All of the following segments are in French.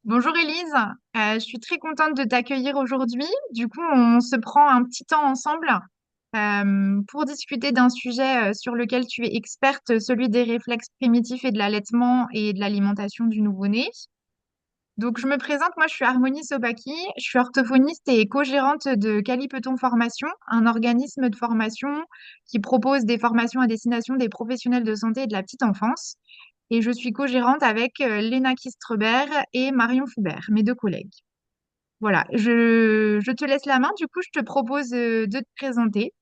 Bonjour Élise. Je suis très contente de t'accueillir aujourd'hui. Du coup, on se prend un petit temps ensemble pour discuter d'un sujet sur lequel tu es experte, celui des réflexes primitifs et de l'allaitement et de l'alimentation du nouveau-né. Donc, je me présente, moi je suis Harmonie Sobaki, je suis orthophoniste et co-gérante de Calipeton Formation, un organisme de formation qui propose des formations à destination des professionnels de santé et de la petite enfance. Et je suis co-gérante avec Léna Kistrebert et Marion Foubert, mes deux collègues. Voilà, je te laisse la main. Du coup, je te propose de te présenter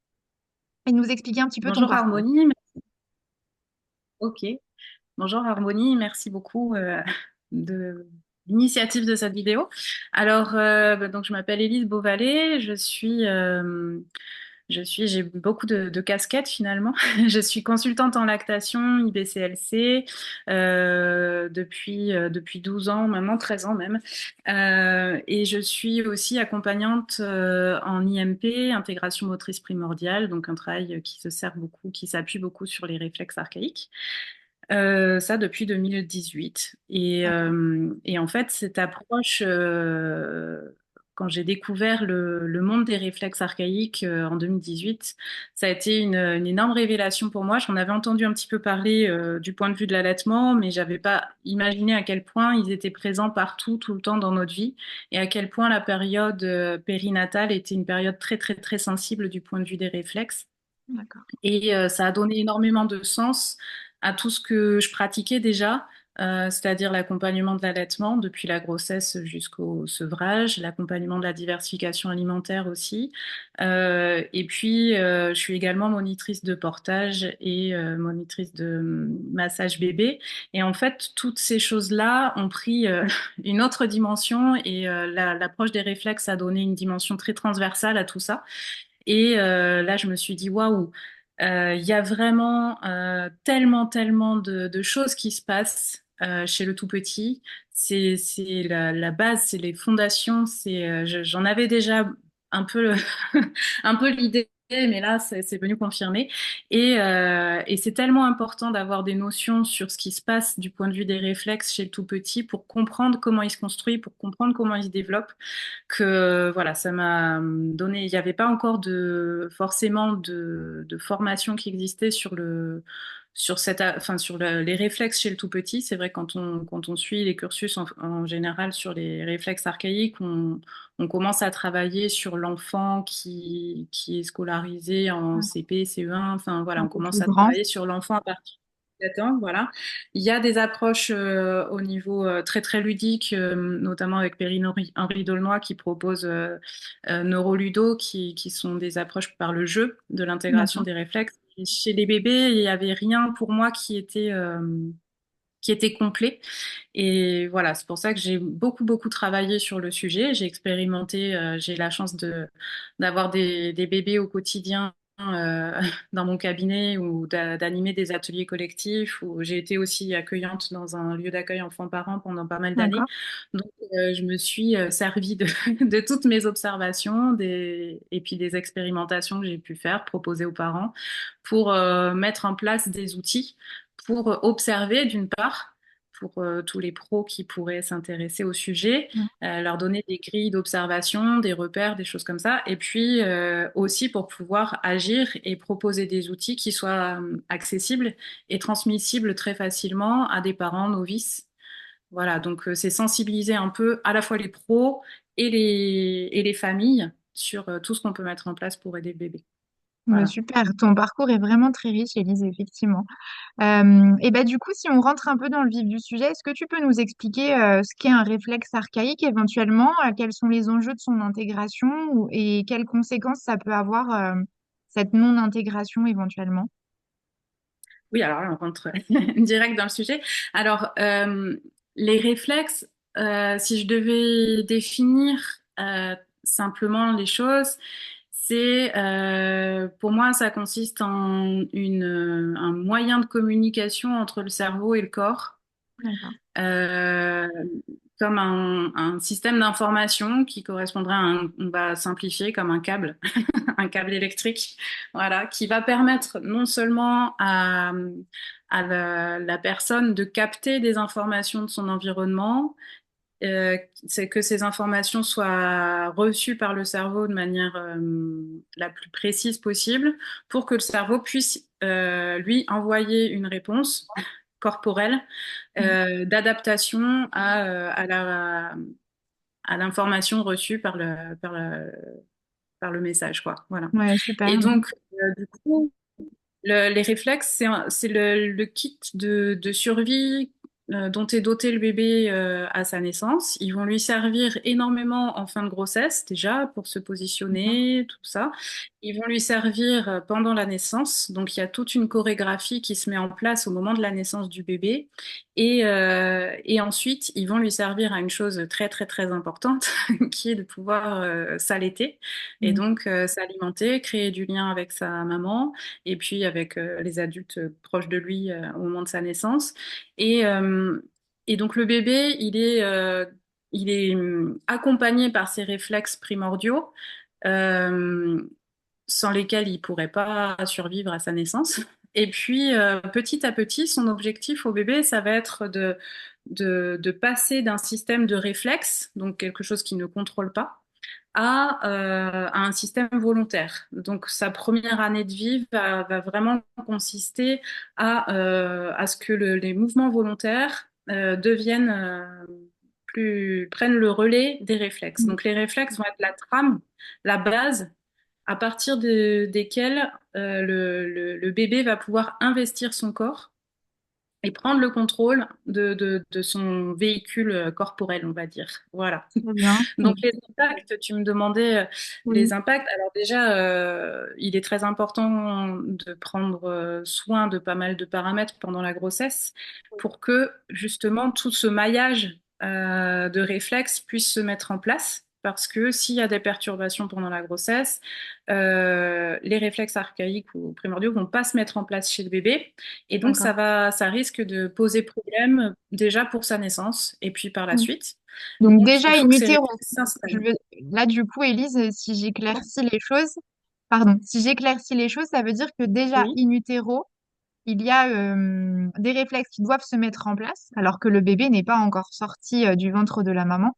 et de nous expliquer un petit peu ton Bonjour parcours. Harmonie, ok. Bonjour Harmonie, merci beaucoup de l'initiative de cette vidéo. Alors, donc je m'appelle Élise Beauvalet, j'ai beaucoup de casquettes finalement. Je suis consultante en lactation IBCLC depuis 12 ans, maintenant 13 ans même. Et je suis aussi accompagnante en IMP, intégration motrice primordiale, donc un travail qui se sert beaucoup, qui s'appuie beaucoup sur les réflexes archaïques. Ça depuis 2018. Et en fait, cette approche, quand j'ai découvert le monde des réflexes archaïques en 2018, ça a été une énorme révélation pour moi. J'en avais entendu un petit peu parler du point de vue de l'allaitement, mais j'avais pas imaginé à quel point ils étaient présents partout, tout le temps dans notre vie, et à quel point la période périnatale était une période très, très, très sensible du point de vue des réflexes. D'accord. Et ça a donné énormément de sens à tout ce que je pratiquais déjà, c'est-à-dire l'accompagnement de l'allaitement depuis la grossesse jusqu'au sevrage, l'accompagnement de la diversification alimentaire aussi. Et puis, je suis également monitrice de portage et monitrice de massage bébé. Et en fait, toutes ces choses-là ont pris une autre dimension et l'approche des réflexes a donné une dimension très transversale à tout ça. Et là, je me suis dit, waouh, il y a vraiment tellement, tellement de choses qui se passent chez le tout petit. C'est la base, c'est les fondations. J'en avais déjà un peu, un peu l'idée, mais là, c'est venu confirmer. Et c'est tellement important d'avoir des notions sur ce qui se passe du point de vue des réflexes chez le tout petit pour comprendre comment il se construit, pour comprendre comment il se développe que voilà, ça m'a donné. Il n'y avait pas encore forcément de formation qui existait sur les réflexes chez le tout petit. C'est vrai quand on suit les cursus en général sur les réflexes archaïques, on commence à travailler sur l'enfant qui est scolarisé en Ouais. CP, CE1. Enfin voilà, Un on peu commence plus à grand. travailler sur l'enfant à partir de 7 ans, voilà. Il y a des approches au niveau très très ludique, notamment avec Perrine Henri Dolnoy qui propose Neuroludo, qui sont des approches par le jeu de l'intégration D'accord. des réflexes. Et chez les bébés, il n'y avait rien pour moi qui était complet. Et voilà, c'est pour ça que j'ai beaucoup, beaucoup travaillé sur le sujet. J'ai expérimenté, j'ai la chance d'avoir des bébés au quotidien dans mon cabinet ou d'animer des ateliers collectifs où j'ai été aussi accueillante dans un lieu d'accueil enfants-parents pendant pas mal d'années. D'accord. Donc, je me suis servie de toutes mes observations et puis des expérimentations que j'ai pu faire, proposer aux parents pour mettre en place des outils pour observer d'une part, pour tous les pros qui pourraient s'intéresser au sujet, Ouais. leur donner des grilles d'observation, des repères, des choses comme ça, et puis aussi pour pouvoir agir et proposer des outils qui soient accessibles et transmissibles très facilement à des parents novices. Voilà, donc c'est sensibiliser un peu à la fois les pros et les familles sur tout ce qu'on peut mettre en place pour aider le bébé. Voilà. Super, ton parcours est vraiment très riche, Élise, effectivement. Et bah, du coup, si on rentre un peu dans le vif du sujet, est-ce que tu peux nous expliquer ce qu'est un réflexe archaïque éventuellement, quels sont les enjeux de son intégration et quelles conséquences ça peut avoir, cette non-intégration éventuellement? Oui, alors là, on rentre direct dans le sujet. Alors, les réflexes, si je devais définir simplement les choses, pour moi, ça consiste en un moyen de communication entre le cerveau et le corps. D'accord. Euh, Comme un système d'information qui correspondrait on va simplifier comme un câble, un câble électrique, voilà, qui va permettre non seulement à la personne de capter des informations de son environnement, c'est que ces informations soient reçues par le cerveau de manière la plus précise possible pour que le cerveau puisse lui envoyer une réponse corporelle Mm. d'adaptation à l'information reçue par le message, quoi. Voilà. Ouais, Et super. donc, du coup, les réflexes, c'est le kit de survie dont est doté le bébé à sa naissance. Ils vont lui servir énormément en fin de grossesse, déjà, pour se positionner, tout ça. Ils vont lui servir pendant la naissance. Donc, il y a toute une chorégraphie qui se met en place au moment de la naissance du bébé. Et ensuite, ils vont lui servir à une chose très, très, très importante, qui est de pouvoir s'allaiter et Mm. donc s'alimenter, créer du lien avec sa maman et puis avec les adultes proches de lui au moment de sa naissance. Et, euh, et donc le bébé, il est accompagné par ses réflexes primordiaux, euh, sans lesquels il pourrait pas survivre à sa naissance. Et puis petit à petit, son objectif au bébé, ça va être de passer d'un système de réflexe, donc quelque chose qu'il ne contrôle pas, à un système volontaire. Donc sa première année de vie va vraiment consister à ce que les mouvements volontaires deviennent prennent le relais des réflexes. Mm. Donc les réflexes vont être la trame, la base à partir desquelles le bébé va pouvoir investir son corps et prendre le contrôle de son véhicule corporel, on va dire. Voilà. Très bien. Donc les impacts, tu me demandais les Oui. impacts. Alors déjà, il est très important de prendre soin de pas mal de paramètres pendant la grossesse pour que justement tout ce maillage de réflexes puisse se mettre en place. Parce que s'il y a des perturbations pendant la grossesse, les réflexes archaïques ou primordiaux vont pas se mettre en place chez le bébé. Et donc D'accord. ça risque de poser problème déjà pour sa naissance et puis par la Mm. suite. Donc Donc, il déjà faut in que ces utero. réflexes Je s'installent. veux... Là, du coup, Élise, si j'éclaircis les choses, pardon, si j'éclaircis les choses, ça veut dire que déjà Oui, in utero, il y a des réflexes qui doivent se mettre en place, alors que le bébé n'est pas encore sorti du ventre de la maman.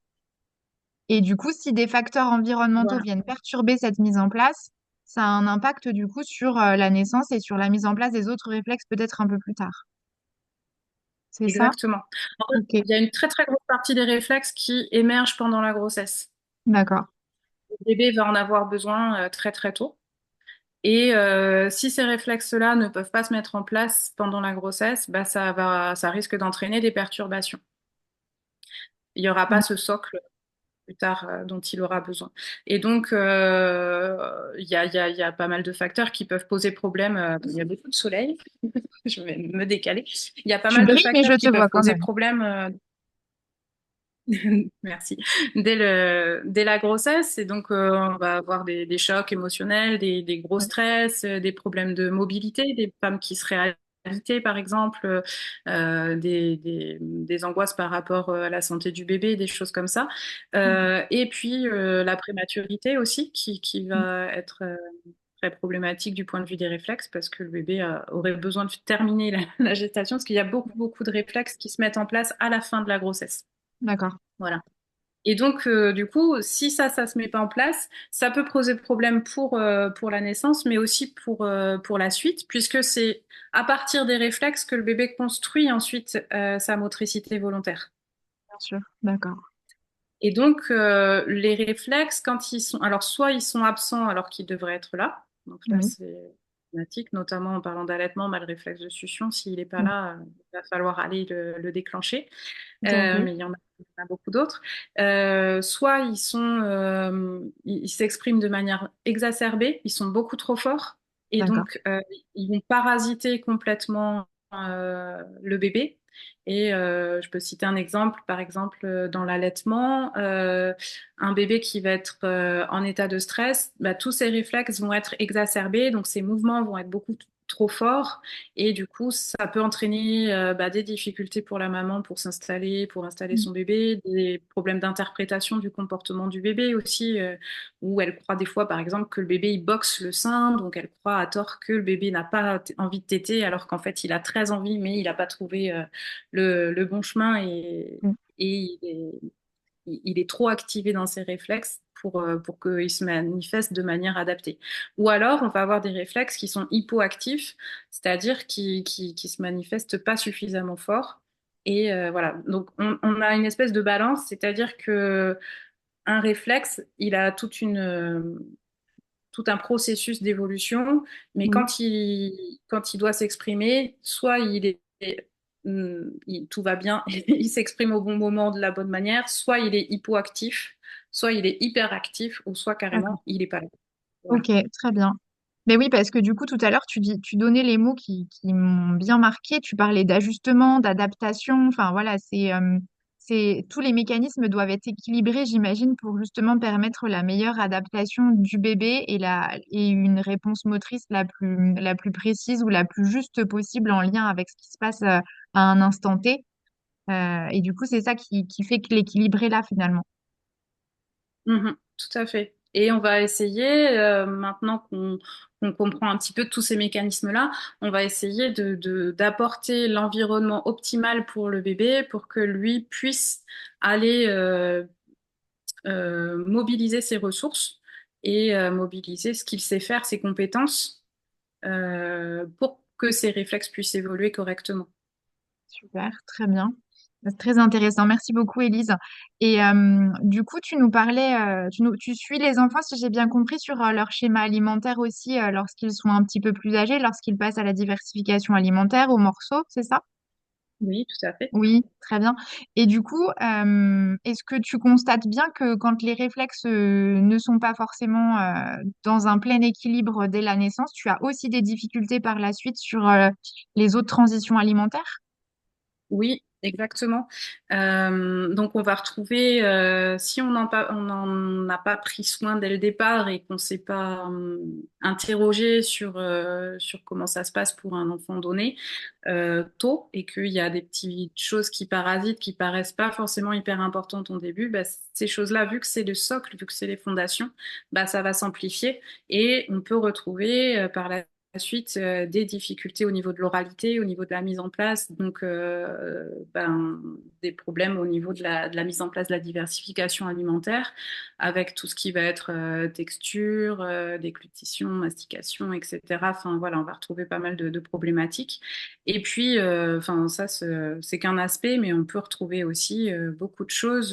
Et du coup, si des facteurs environnementaux voilà, viennent perturber cette mise en place, ça a un impact du coup sur la naissance et sur la mise en place des autres réflexes peut-être un peu plus tard. C'est ça? exactement. En fait, Ok, il y a une très très grosse partie des réflexes qui émergent pendant la grossesse. d'accord. Le bébé va en avoir besoin très très tôt. Et si ces réflexes-là ne peuvent pas se mettre en place pendant la grossesse, bah ça risque d'entraîner des perturbations. Il n'y aura pas Mm. ce socle plus tard dont il aura besoin. Et donc, il y a pas mal de facteurs qui peuvent poser problème. Il y a beaucoup de soleil, je vais me décaler. Il y a pas Tu mal de brilles, mais je facteurs te qui vois peuvent quand poser même. problème. Merci. Dès la grossesse, et donc on va avoir des chocs émotionnels, des gros Mm. stress, des problèmes de mobilité, des femmes qui seraient alitées par exemple, des angoisses par rapport à la santé du bébé, des choses comme ça. Et puis la prématurité aussi, qui Mm. va être très problématique du point de vue des réflexes, parce que le bébé aurait besoin de terminer la gestation, parce qu'il y a beaucoup, beaucoup de réflexes qui se mettent en place à la fin de la grossesse. D'accord. Voilà. Et donc, du coup, si ça se met pas en place, ça peut poser problème pour la naissance, mais aussi pour la suite, puisque c'est à partir des réflexes que le bébé construit ensuite sa motricité volontaire. Bien sûr. D'accord. Et donc, les réflexes, quand ils sont, alors soit ils sont absents alors qu'ils devraient être là, donc là Oui. c'est problématique, notamment en parlant d'allaitement, bah, le réflexe de succion, s'il n'est pas Mm. là, il va falloir aller le déclencher. Tout à fait. Mais il y en a beaucoup d'autres. Soit ils s'expriment de manière exacerbée, ils sont beaucoup trop forts et D'accord. donc ils vont parasiter complètement le bébé. Et je peux citer un exemple, par exemple dans l'allaitement, un bébé qui va être en état de stress, bah, tous ses réflexes vont être exacerbés, donc ses mouvements vont être beaucoup trop forts et du coup, ça peut entraîner bah, des difficultés pour la maman pour installer Mm. son bébé, des problèmes d'interprétation du comportement du bébé aussi, où elle croit des fois, par exemple, que le bébé il boxe le sein, donc elle croit à tort que le bébé n'a pas envie de téter, alors qu'en fait, il a très envie, mais il n'a pas trouvé le bon chemin Mm. et il est trop activé dans ses réflexes pour qu'il se manifeste de manière adaptée. Ou alors, on va avoir des réflexes qui sont hypoactifs, c'est-à-dire qui se manifestent pas suffisamment fort. Et voilà, donc on a une espèce de balance, c'est-à-dire que un réflexe, il a tout un processus d'évolution, mais Oui, quand il doit s'exprimer, soit tout va bien, il s'exprime au bon moment de la bonne manière, soit il est hypoactif, soit il est hyperactif, ou soit d'accord. carrément il n'est pas là. Voilà. Ok, très bien. Mais oui, parce que du coup, tout à l'heure, tu donnais les mots qui m'ont bien marqué. Tu parlais d'ajustement, d'adaptation. Enfin, voilà, tous les mécanismes doivent être équilibrés, j'imagine, pour justement permettre la meilleure adaptation du bébé et une réponse motrice la plus précise ou la plus juste possible en lien avec ce qui se passe à un instant T. Et du coup, c'est ça qui fait que l'équilibre est là, finalement. Mhm, tout à fait. Et on va essayer, maintenant qu'on comprend un petit peu tous ces mécanismes-là, on va essayer d'apporter l'environnement optimal pour le bébé pour que lui puisse aller mobiliser ses ressources et mobiliser ce qu'il sait faire, ses compétences, pour que ses réflexes puissent évoluer correctement. Super, très bien. C'est très intéressant. Merci beaucoup, Élise. Et du coup, tu nous parlais, tu suis les enfants, si j'ai bien compris, sur leur schéma alimentaire aussi, lorsqu'ils sont un petit peu plus âgés, lorsqu'ils passent à la diversification alimentaire, au morceau, c'est ça? Oui, tout à fait. Oui, très bien. Et du coup, est-ce que tu constates bien que quand les réflexes ne sont pas forcément dans un plein équilibre dès la naissance, tu as aussi des difficultés par la suite sur les autres transitions alimentaires? Oui, exactement. Donc on va retrouver, si on n'en a pas pris soin dès le départ et qu'on ne s'est pas interrogé sur comment ça se passe pour un enfant donné tôt, et qu'il y a des petites choses qui parasitent, qui paraissent pas forcément hyper importantes au début, bah, ces choses-là, vu que c'est le socle, vu que c'est les fondations, bah, ça va s'amplifier et on peut retrouver par la suite des difficultés au niveau de l'oralité, au niveau de la mise en place, donc des problèmes au niveau de la mise en place de la diversification alimentaire, avec tout ce qui va être texture, déglutition, mastication, etc. Enfin voilà, on va retrouver pas mal de problématiques. Et puis, enfin ça c'est qu'un aspect, mais on peut retrouver aussi beaucoup de choses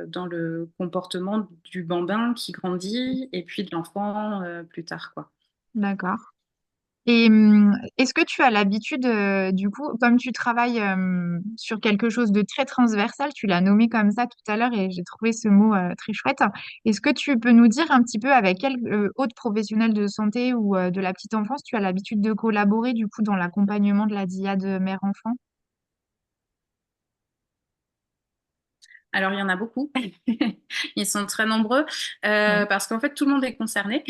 dans le comportement du bambin qui grandit, et puis de l'enfant plus tard, quoi. D'accord. Et est-ce que tu as l'habitude, du coup, comme tu travailles sur quelque chose de très transversal, tu l'as nommé comme ça tout à l'heure et j'ai trouvé ce mot très chouette. Est-ce que tu peux nous dire un petit peu avec quel autre professionnel de santé ou de la petite enfance tu as l'habitude de collaborer du coup dans l'accompagnement de la dyade mère-enfant? Alors, il y en a beaucoup. Ils sont très nombreux Oui, parce qu'en fait, tout le monde est concerné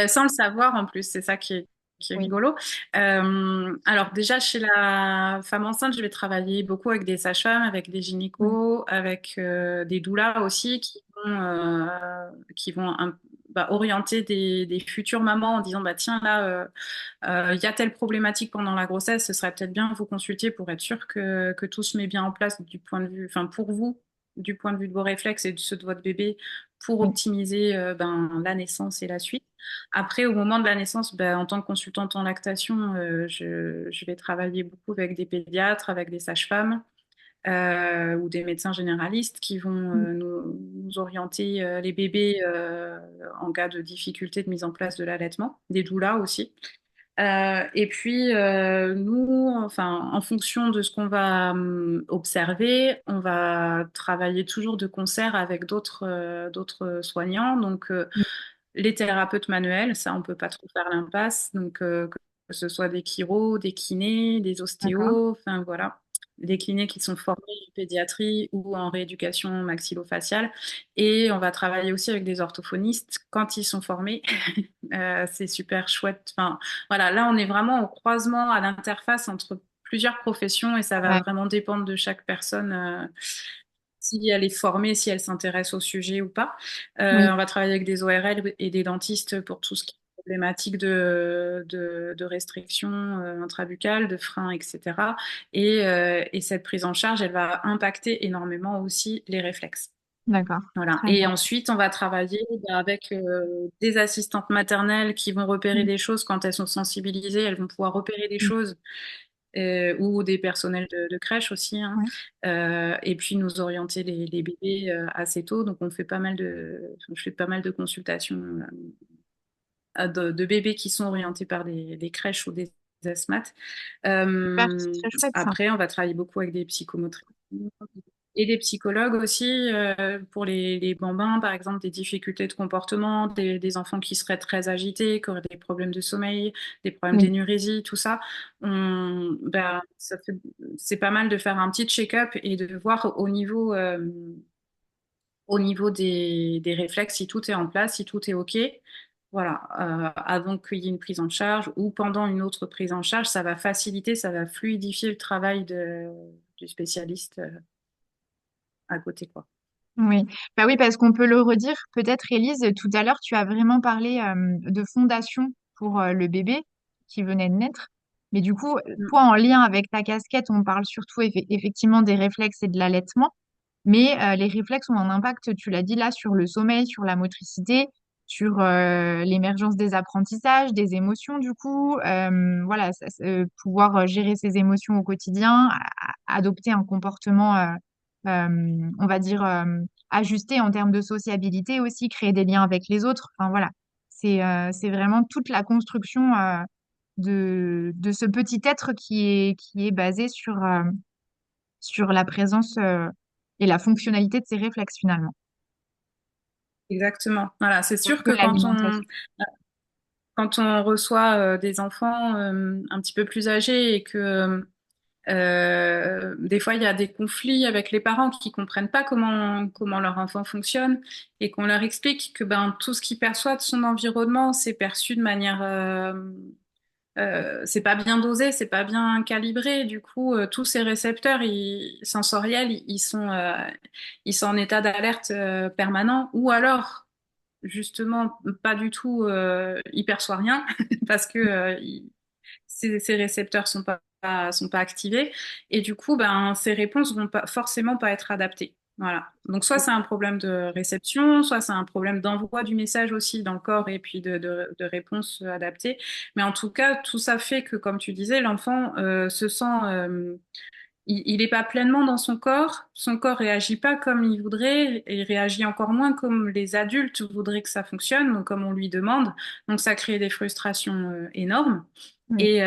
sans le savoir en plus. C'est ça qui est oui, rigolo. Alors, déjà, chez la femme enceinte, je vais travailler beaucoup avec des sages-femmes, avec des oui, gynécos, avec des doulas aussi qui vont orienter des futures mamans en disant, bah, tiens, là, il y a telle problématique pendant la grossesse, ce serait peut-être bien que vous consultiez pour être sûr que tout se met bien en place du point de vue, enfin pour vous, du point de vue de vos réflexes et de ceux de votre bébé, pour oui, optimiser la naissance et la suite. Après, au moment de la naissance, en tant que consultante en lactation, je vais travailler beaucoup avec des pédiatres, avec des sages-femmes. Ou des médecins généralistes qui vont oui, nous orienter les bébés en cas de difficulté de mise en place de l'allaitement, des doulas aussi. Et puis, nous, enfin, en fonction de ce qu'on va observer, on va travailler toujours de concert avec d'autres soignants. Donc, oui, les thérapeutes manuels, ça, on peut pas trop faire l'impasse. Donc, que ce soit des chiros, des kinés, des d'accord. ostéos, enfin voilà, des kinés qui sont formés en pédiatrie ou en rééducation maxillofaciale. Et on va travailler aussi avec des orthophonistes quand ils sont formés. C'est super chouette. Enfin, voilà, là, on est vraiment au croisement, à l'interface entre plusieurs professions, et ça va Ouais, vraiment dépendre de chaque personne. Si elle est formée, si elle s'intéresse au sujet ou pas. oui, On va travailler avec des ORL et des dentistes pour tout ce qui problématiques de restriction intrabuccale, de frein, etc. Et cette prise en charge, elle va impacter énormément aussi les réflexes. D'accord. Voilà. Très Et bien. ensuite, on va travailler avec des assistantes maternelles qui vont repérer Mm. des choses quand elles sont sensibilisées. Elles vont pouvoir repérer des Mm. choses ou des personnels de crèche aussi, hein. Ouais. Et puis nous orienter les bébés assez tôt. Donc je fais pas mal de consultations de bébés qui sont orientés par des crèches ou des asthmates. Super, c'est très chouette ça. Après, on va travailler beaucoup avec des psychomotrices et des psychologues aussi pour les bambins, par exemple, des difficultés de comportement, des enfants qui seraient très agités, qui auraient des problèmes de sommeil, des problèmes Oui. d'énurésie, tout ça. C'est pas mal de faire un petit check-up et de voir au niveau des réflexes si tout est en place, si tout est OK. Voilà, avant qu'il y ait une prise en charge ou pendant une autre prise en charge, ça va faciliter, ça va fluidifier le travail du spécialiste à côté, quoi. Oui, bah oui, parce qu'on peut le redire, peut-être, Élise, tout à l'heure, tu as vraiment parlé de fondation pour le bébé qui venait de naître. Mais du coup, Mm. toi, en lien avec ta casquette, on parle surtout effectivement des réflexes et de l'allaitement. Mais les réflexes ont un impact, tu l'as dit là, sur le sommeil, sur la motricité, sur l'émergence des apprentissages, des émotions, du coup. Voilà, pouvoir gérer ses émotions au quotidien, adopter un comportement, on va dire, ajusté en termes de sociabilité aussi, créer des liens avec les autres. Enfin, voilà, c'est vraiment toute la construction de ce petit être qui est basé sur la présence et la fonctionnalité de ces réflexes finalement. Exactement. Voilà, c'est Pas sûr que que l'alimentation. quand on reçoit des enfants un petit peu plus âgés et que des fois il y a des conflits avec les parents qui comprennent pas comment leur enfant fonctionne et qu'on leur explique que ben tout ce qu'il perçoit de son environnement c'est perçu de manière c'est pas bien dosé, c'est pas bien calibré. Du coup, tous ces récepteurs sensoriels, ils sont en état d'alerte permanent, ou alors justement pas du tout, ils perçoivent rien parce que ces récepteurs sont pas activés et du coup, ben ces réponses vont pas forcément pas être adaptées. Voilà. Donc soit c'est un problème de réception, soit c'est un problème d'envoi du message aussi dans le corps et puis de réponse adaptée. Mais en tout cas, tout ça fait que, comme tu disais, l'enfant se sent il n'est pas pleinement dans son corps réagit pas comme il voudrait, et il réagit encore moins comme les adultes voudraient que ça fonctionne, donc comme on lui demande. Donc ça crée des frustrations énormes. Oui.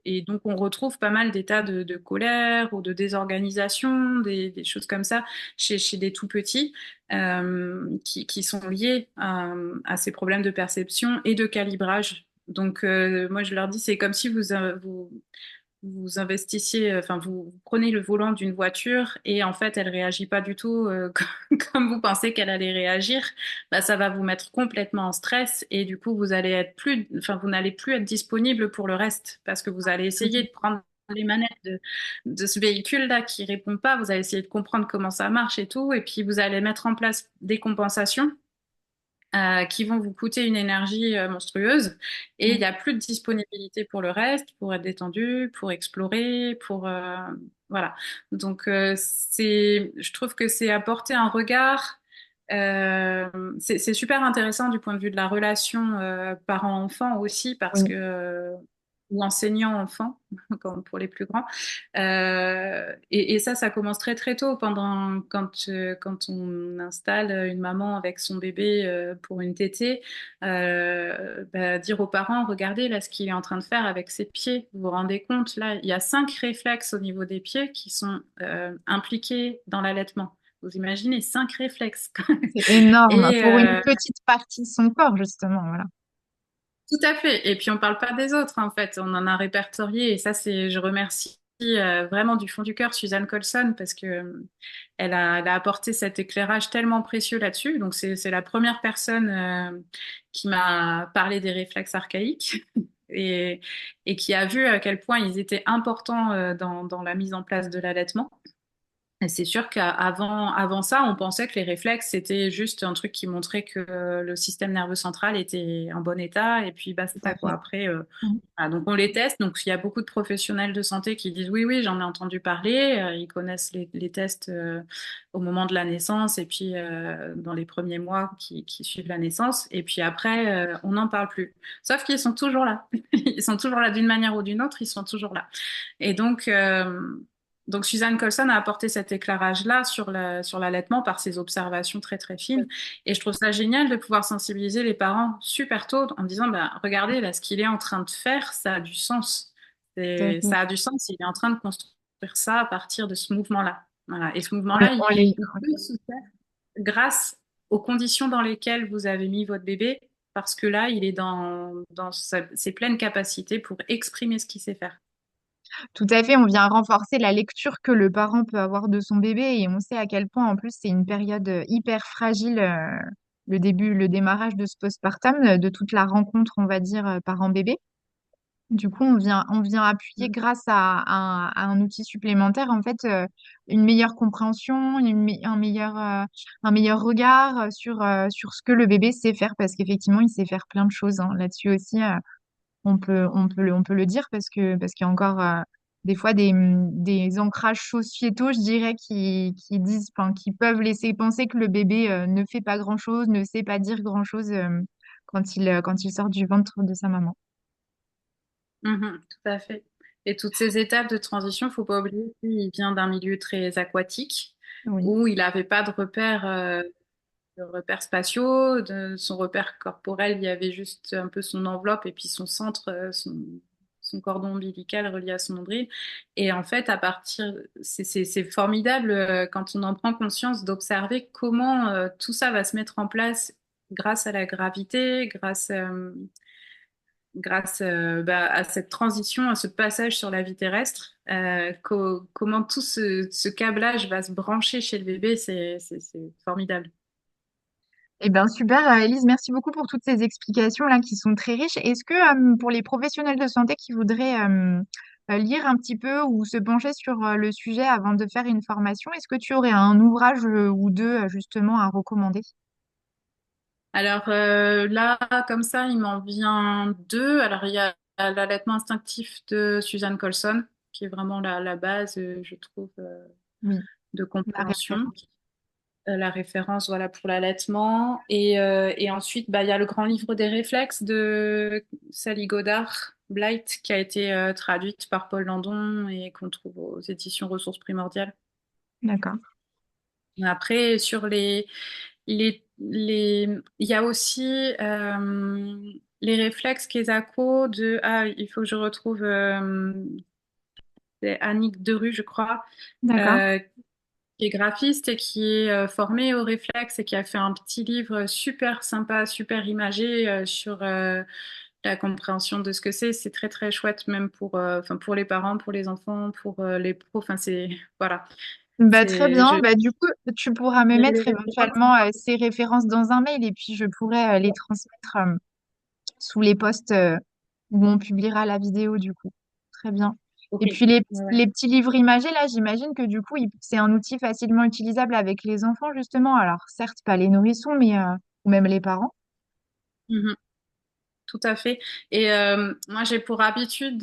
Et donc on retrouve pas mal d'états de colère ou de désorganisation, des choses comme ça chez des tout petits qui sont liés à ces problèmes de perception et de calibrage. Donc moi je leur dis c'est comme si vous investissiez, enfin vous prenez le volant d'une voiture et en fait elle réagit pas du tout comme vous pensez qu'elle allait réagir, bah ça va vous mettre complètement en stress et du coup vous allez être plus, enfin vous n'allez plus être disponible pour le reste parce que vous allez essayer de prendre les manettes de ce véhicule-là qui répond pas, vous allez essayer de comprendre comment ça marche et tout, et puis vous allez mettre en place des compensations qui vont vous coûter une énergie monstrueuse et il Oui. n'y a plus de disponibilité pour le reste, pour être détendu, pour explorer, pour voilà. Donc je trouve que c'est apporter un regard. C'est super intéressant du point de vue de la relation parent-enfant aussi parce Oui. que ou enseignant-enfant comme pour les plus grands. Et ça, ça commence très très tôt quand on installe une maman avec son bébé pour une tétée, bah, dire aux parents, regardez là ce qu'il est en train de faire avec ses pieds. Vous vous rendez compte, là, il y a 5 réflexes au niveau des pieds qui sont impliqués dans l'allaitement. Vous imaginez 5 réflexes. C'est énorme Et pour une petite partie de son corps, justement. Voilà. tout à fait. Et puis on parle pas des autres en fait. On en a répertorié et ça c'est, je remercie vraiment du fond du cœur Suzanne Colson parce que elle a apporté cet éclairage tellement précieux là-dessus. Donc c'est la première personne qui m'a parlé des réflexes archaïques et et qui a vu à quel point ils étaient importants dans la mise en place de l'allaitement. Et c'est sûr qu'avant ça, on pensait que les réflexes, c'était juste un truc qui montrait que le système nerveux central était en bon état, et puis Tout basta, à quoi. fait. Après, Mm. voilà, donc on les teste. Donc il y a beaucoup de professionnels de santé qui disent oui, oui, j'en ai entendu parler. Ils connaissent les tests au moment de la naissance et puis dans les premiers mois qui suivent la naissance. Et puis après, on n'en parle plus. Sauf qu'ils sont toujours là. Ils sont toujours là d'une manière ou d'une autre, ils sont toujours là. Et donc Suzanne Colson a apporté cet éclairage-là sur l'allaitement par ses observations très très fines. Et je trouve ça génial de pouvoir sensibiliser les parents super tôt en disant, bah, regardez, là, ce qu'il est en train de faire, ça a du sens. Tout à fait. Ça a du sens, il est en train de construire ça à partir de ce mouvement-là. Voilà. Et ce On, mouvement-là, on les... il peut se faire grâce aux conditions dans lesquelles vous avez mis votre bébé, parce que là, il est dans ses pleines capacités pour exprimer ce qu'il sait faire. Tout à fait, on vient renforcer la lecture que le parent peut avoir de son bébé et on sait à quel point en plus c'est une période hyper fragile, le début, le démarrage de ce postpartum, de toute la rencontre, on va dire, parent-bébé. Du coup, on vient appuyer grâce à un outil supplémentaire, en fait, une meilleure compréhension, un meilleur regard sur ce que le bébé sait faire, parce qu'effectivement, il sait faire plein de choses, hein. Là-dessus aussi, on peut le dire parce qu'il y a encore des fois des ancrages sociétaux, je dirais, qui disent, enfin, qui peuvent laisser penser que le bébé ne fait pas grand-chose, ne sait pas dire grand-chose quand il sort du ventre de sa maman. Mhm, tout à fait. Et toutes ces étapes de transition, faut pas oublier qu'il vient d'un milieu très aquatique Oui, où il n'avait pas de repères spatiaux, de son repère corporel, il y avait juste un peu son enveloppe et puis son centre, son cordon ombilical relié à son nombril. Et en fait, c'est formidable quand on en prend conscience d'observer comment tout ça va se mettre en place grâce à la gravité, grâce bah, à cette transition, à ce passage sur la vie terrestre, comment tout ce câblage va se brancher chez le bébé, c'est formidable. eh bien, super, Elise, merci beaucoup pour toutes ces explications là qui sont très riches. Est-ce que pour les professionnels de santé qui voudraient lire un petit peu ou se pencher sur le sujet avant de faire une formation, est-ce que tu aurais un ouvrage ou deux justement à recommander? Alors là, comme ça, il m'en vient deux. Alors il y a l'allaitement instinctif de Suzanne Colson, qui est vraiment la base, je trouve, Oui, de la compréhension. référence. La référence, voilà, pour l'allaitement. Et ensuite, bah, il y a le grand livre des réflexes de Sally Godard, Blight, qui a été traduite par Paul Landon et qu'on trouve aux éditions Ressources Primordiales. D'accord. Après, sur il y a aussi les réflexes Kesako de, ah, il faut que je retrouve, c'est Annick Derue, je crois, D'accord. euh, qui est graphiste et qui est formée au réflexe et qui a fait un petit livre super sympa, super imagé sur la compréhension de ce que c'est. C'est très très chouette, même enfin, pour les parents, pour les enfants, pour les pros. Enfin, c'est voilà. Bah, très C'est bien. Bah, du coup, tu pourras me les mettre références. éventuellement ces références dans un mail et puis je pourrai les transmettre sous les posts où on publiera la vidéo du coup. Très bien. Ok. Et puis Ouais, ouais. les petits livres imagés, là, j'imagine que du coup, c'est un outil facilement utilisable avec les enfants, justement. Alors, certes, pas les nourrissons, mais ou même les parents. Mhm. Tout à fait. Et moi, j'ai pour habitude,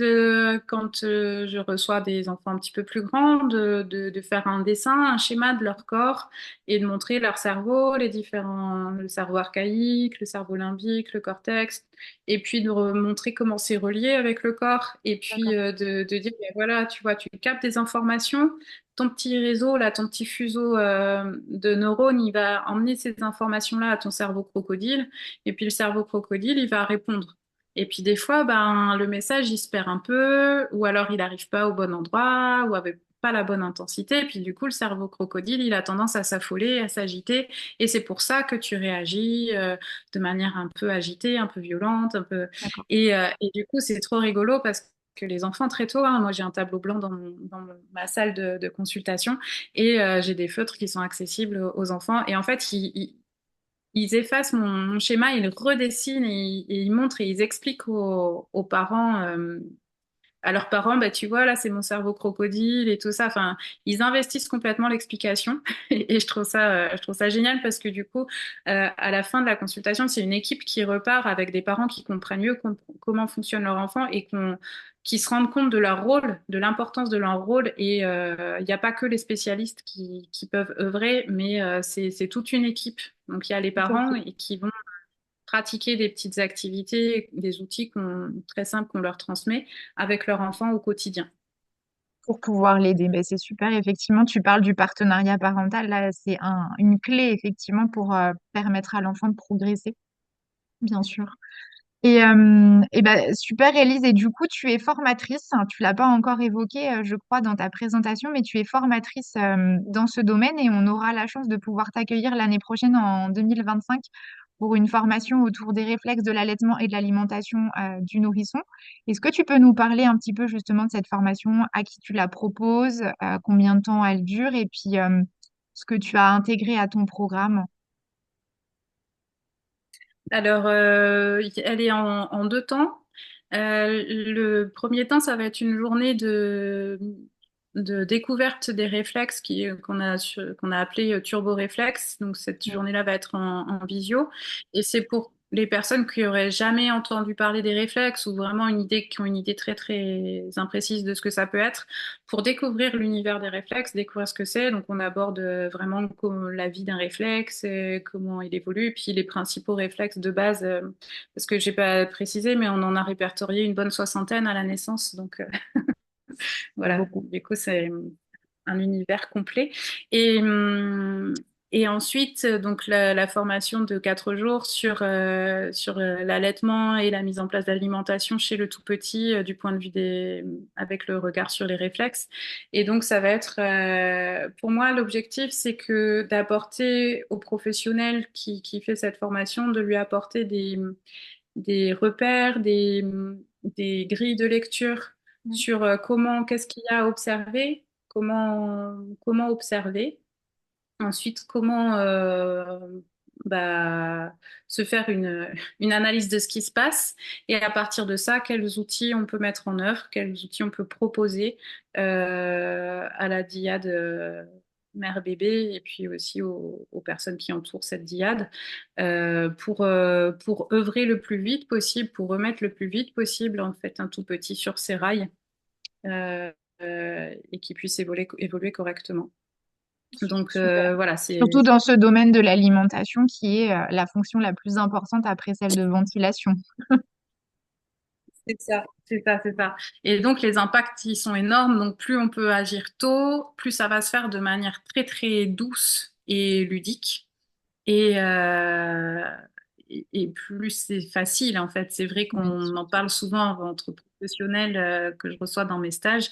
quand je reçois des enfants un petit peu plus grands, de faire un dessin, un schéma de leur corps et de montrer leur cerveau, le cerveau archaïque, le cerveau limbique, le cortex, et puis de montrer comment c'est relié avec le corps, et puis D'accord. de dire, ben voilà, tu vois, tu captes des informations, ton petit réseau, là, ton petit fuseau de neurones, il va emmener ces informations-là à ton cerveau crocodile. Et puis le cerveau crocodile, il va répondre. Et puis des fois, ben, le message, il se perd un peu, ou alors il n'arrive pas au bon endroit, ou avec pas la bonne intensité. Et puis du coup, le cerveau crocodile, il a tendance à s'affoler, à s'agiter. Et c'est pour ça que tu réagis de manière un peu agitée, un peu violente, un peu. D'accord. Et du coup, c'est trop rigolo parce que les enfants très tôt, hein, moi j'ai un tableau blanc ma salle de consultation et j'ai des feutres qui sont accessibles aux enfants. Et en fait, ils effacent mon schéma, ils redessinent et ils montrent et ils expliquent aux parents à leurs parents, bah, tu vois, là, c'est mon cerveau crocodile et tout ça. Enfin, ils investissent complètement l'explication et je trouve ça génial parce que du coup, à la fin de la consultation, c'est une équipe qui repart avec des parents qui comprennent mieux comment fonctionne leur enfant et qui se rendent compte de leur rôle, de l'importance de leur rôle. Et il n'y a pas que les spécialistes qui peuvent œuvrer, mais c'est toute une équipe. Donc, il y a les parents Ok. et qui vont pratiquer des petites activités, des outils très simples qu'on leur transmet avec leur enfant au quotidien. Pour pouvoir l'aider. Ben, c'est super, effectivement, tu parles du partenariat parental. Là, c'est une clé, effectivement, pour permettre à l'enfant de progresser, bien sûr. Et ben, super, Élise. Et du coup, tu es formatrice. Hein, tu l'as pas encore évoqué, je crois, dans ta présentation, mais tu es formatrice dans ce domaine et on aura la chance de pouvoir t'accueillir l'année prochaine en 2025 pour une formation autour des réflexes de l'allaitement et de l'alimentation du nourrisson. Est-ce que tu peux nous parler un petit peu justement de cette formation, à qui tu la proposes, combien de temps elle dure et puis ce que tu as intégré à ton programme? Alors, elle est en deux temps. Le premier temps, ça va être une journée de découverte des réflexes qu'on a appelé turbo réflexe. Donc, cette journée-là va être en visio. Et c'est pour les personnes qui auraient jamais entendu parler des réflexes ou vraiment qui ont une idée très, très imprécise de ce que ça peut être, pour découvrir l'univers des réflexes, découvrir ce que c'est. Donc, on aborde vraiment la vie d'un réflexe, comment il évolue, puis les principaux réflexes de base, parce que j'ai pas précisé, mais on en a répertorié une bonne soixantaine à la naissance. Donc, C'est voilà, beaucoup. du coup, c'est un univers complet. Et, hum, et ensuite, donc la formation de 4 jours sur l'allaitement et la mise en place d'alimentation chez le tout petit, du point de vue avec le regard sur les réflexes. Et donc, ça va être, pour moi, l'objectif, c'est que d'apporter au professionnel qui fait cette formation, de lui apporter des repères, des grilles de lecture sur qu'est-ce qu'il y a à observer, comment observer. Ensuite, comment bah, se faire une analyse de ce qui se passe. Et à partir de ça, quels outils on peut mettre en œuvre, quels outils on peut proposer à la dyade mère-bébé et puis aussi aux personnes qui entourent cette dyade pour œuvrer le plus vite possible, pour remettre le plus vite possible en fait un tout petit sur ses rails euh, et qui puisse évoluer correctement. Donc Super. voilà, Surtout dans ce domaine de l'alimentation qui est la fonction la plus importante après celle de ventilation. c'est ça, c'est ça, c'est ça. Et donc les impacts, ils sont énormes. Donc plus on peut agir tôt, plus ça va se faire de manière très très douce et ludique. Et, euh, et plus c'est facile en fait. C'est vrai Oui, qu'on en parle souvent entre professionnels que je reçois dans mes stages.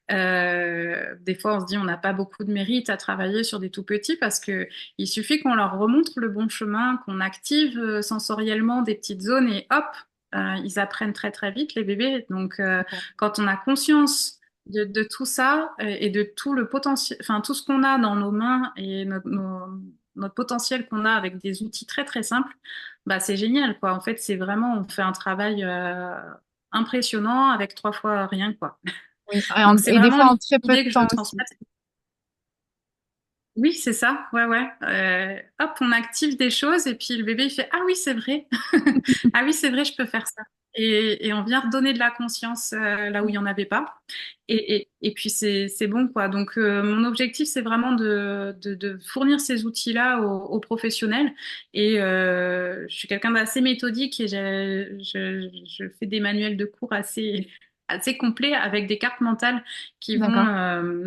Des fois, on se dit on n'a pas beaucoup de mérite à travailler sur des tout petits parce que il suffit qu'on leur remontre le bon chemin, qu'on active sensoriellement des petites zones et hop, ils apprennent très très vite les bébés. Donc, super. quand on a conscience de tout ça et de tout le potentiel, enfin tout ce qu'on a dans nos mains et notre potentiel qu'on a avec des outils très très simples, bah c'est génial quoi. En fait, c'est vraiment on fait un travail impressionnant avec 3 fois rien quoi. Oui, Donc c'est et des vraiment fois en très peu de l'idée que je temps veux aussi. transmettre. Oui, c'est ça. Ouais, ouais. Hop, on active des choses et puis le bébé il fait ah oui c'est vrai, ah oui c'est vrai je peux faire ça. Et on vient redonner de la conscience là où il y en avait pas. Et puis c'est bon quoi. Donc mon objectif c'est vraiment de fournir ces outils-là aux professionnels. Et je suis quelqu'un d'assez méthodique et je fais des manuels de cours assez complets avec des cartes mentales qui vont D'accord.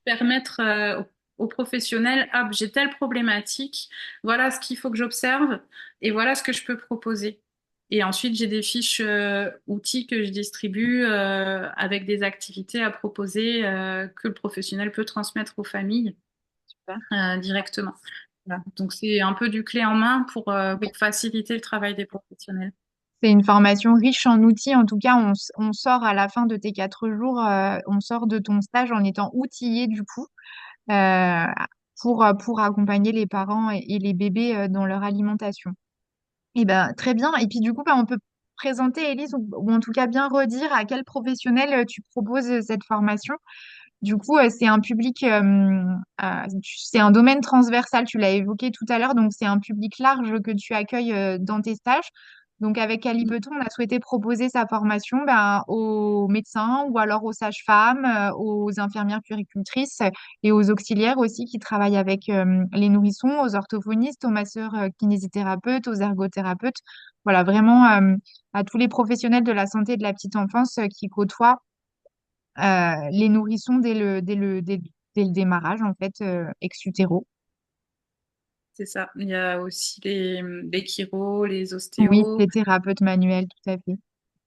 permettre aux professionnels, ah, j'ai telle problématique, voilà ce qu'il faut que j'observe et voilà ce que je peux proposer. Et ensuite, j'ai des fiches outils que je distribue avec des activités à proposer que le professionnel peut transmettre aux familles Super. directement. Voilà. Donc, c'est un peu du clé en main Oui. pour faciliter le travail des professionnels. C'est une formation riche en outils. En tout cas, on sort à la fin de tes 4 jours, on sort de ton stage en étant outillé du coup euh, pour accompagner les parents et les bébés dans leur alimentation. Et ben très bien. Et puis du coup, bah, on peut présenter, Élise, ou en tout cas bien redire à quel professionnel tu proposes cette formation. Du coup, c'est un public, c'est un domaine transversal, tu l'as évoqué tout à l'heure, donc c'est un public large que tu accueilles dans tes stages. Donc avec Calipeton, on a souhaité proposer sa formation aux médecins ou alors aux sages-femmes, aux infirmières puéricultrices et aux auxiliaires aussi qui travaillent avec les nourrissons, aux orthophonistes, aux masseurs kinésithérapeutes, aux ergothérapeutes. Voilà, vraiment à tous les professionnels de la santé et de la petite enfance qui côtoient les nourrissons dès le démarrage, en fait, ex-utéro. C'est ça. Il y a aussi les chiro, les Oui, ostéos. les thérapeutes manuels, tout à fait.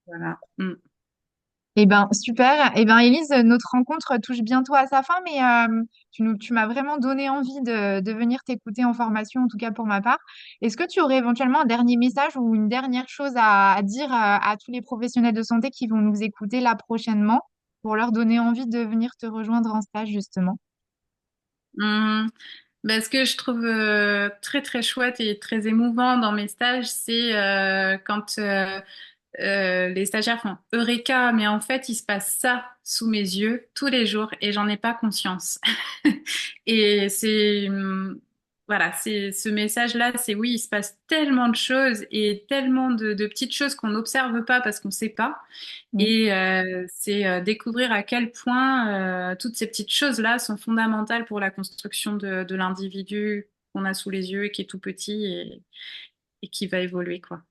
Voilà. Mm. Eh ben, super. Eh ben, Élise, notre rencontre touche bientôt à sa fin, mais tu m'as vraiment donné envie de venir t'écouter en formation, en tout cas pour ma part. Est-ce que tu aurais éventuellement un dernier message ou une dernière chose à dire à tous les professionnels de santé qui vont nous écouter là prochainement pour leur donner envie de venir te rejoindre en stage, justement? Mm. Ben, ce que je trouve très très chouette et très émouvant dans mes stages, c'est quand les stagiaires font Eureka, mais en fait, il se passe ça sous mes yeux tous les jours et j'en ai pas conscience. Et voilà, c'est ce message-là, c'est oui, il se passe tellement de choses et tellement de petites choses qu'on n'observe pas parce qu'on sait pas. Oui. Et c'est découvrir à quel point toutes ces petites choses-là sont fondamentales pour la construction de l'individu qu'on a sous les yeux et qui est tout petit et qui va évoluer, quoi.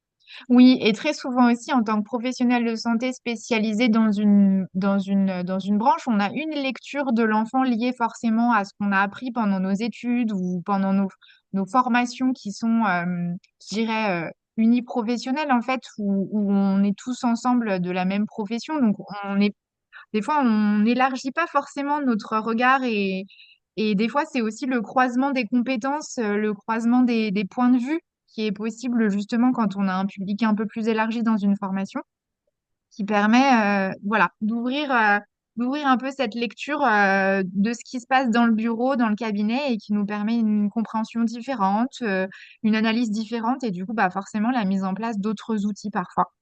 Oui, et très souvent aussi, en tant que professionnel de santé spécialisé dans une branche, on a une lecture de l'enfant liée forcément à ce qu'on a appris pendant nos études ou pendant nos formations qui sont, je dirais, uniprofessionnelles, en fait, où on est tous ensemble de la même profession. Donc, des fois, on n'élargit pas forcément notre regard et des fois, c'est aussi le croisement des compétences, le croisement des points de vue qui est possible justement quand on a un public un peu plus élargi dans une formation, qui permet voilà, d'ouvrir un peu cette lecture de ce qui se passe dans le bureau, dans le cabinet et qui nous permet une compréhension différente, une analyse différente et du coup, bah, forcément, la mise en place d'autres outils parfois.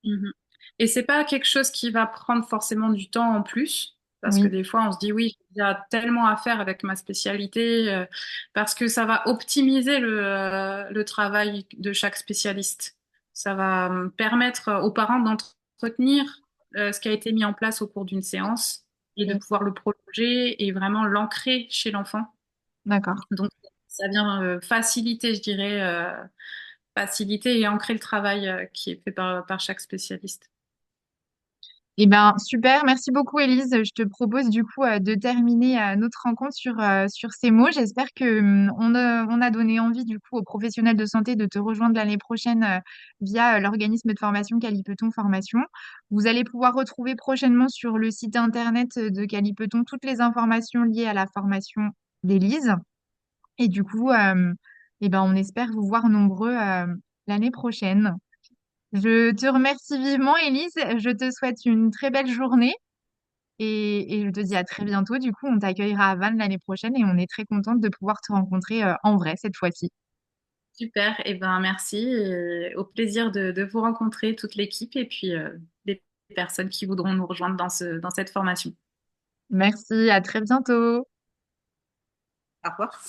Mhm. Et c'est pas quelque chose qui va prendre forcément du temps en plus, parce que Oui, des fois on se dit oui, il y a tellement à faire avec ma spécialité, parce que ça va optimiser le travail de chaque spécialiste. Ça va permettre aux parents d'entretenir ce qui a été mis en place au cours d'une séance et de oui, pouvoir le prolonger et vraiment l'ancrer chez l'enfant. d'accord. Donc ça vient faciliter, je dirais, faciliter et ancrer le travail qui est fait par chaque spécialiste. Eh ben, super, merci beaucoup Élise. Je te propose du coup de terminer notre rencontre sur ces mots. J'espère que on a donné envie du coup aux professionnels de santé de te rejoindre l'année prochaine via l'organisme de formation Calipeton Formation. Vous allez pouvoir retrouver prochainement sur le site internet de Calipeton toutes les informations liées à la formation d'Élise. Et du coup, eh ben, on espère vous voir nombreux l'année prochaine. Je te remercie vivement, Élise. Je te souhaite une très belle journée et je te dis à très bientôt. Du coup, on t'accueillera à Vannes l'année prochaine et on est très contente de pouvoir te rencontrer en vrai cette fois-ci. Super, et ben merci. Et au plaisir de vous rencontrer, toute l'équipe, et puis les personnes qui voudront nous rejoindre dans cette formation. Merci, à très bientôt. Au revoir.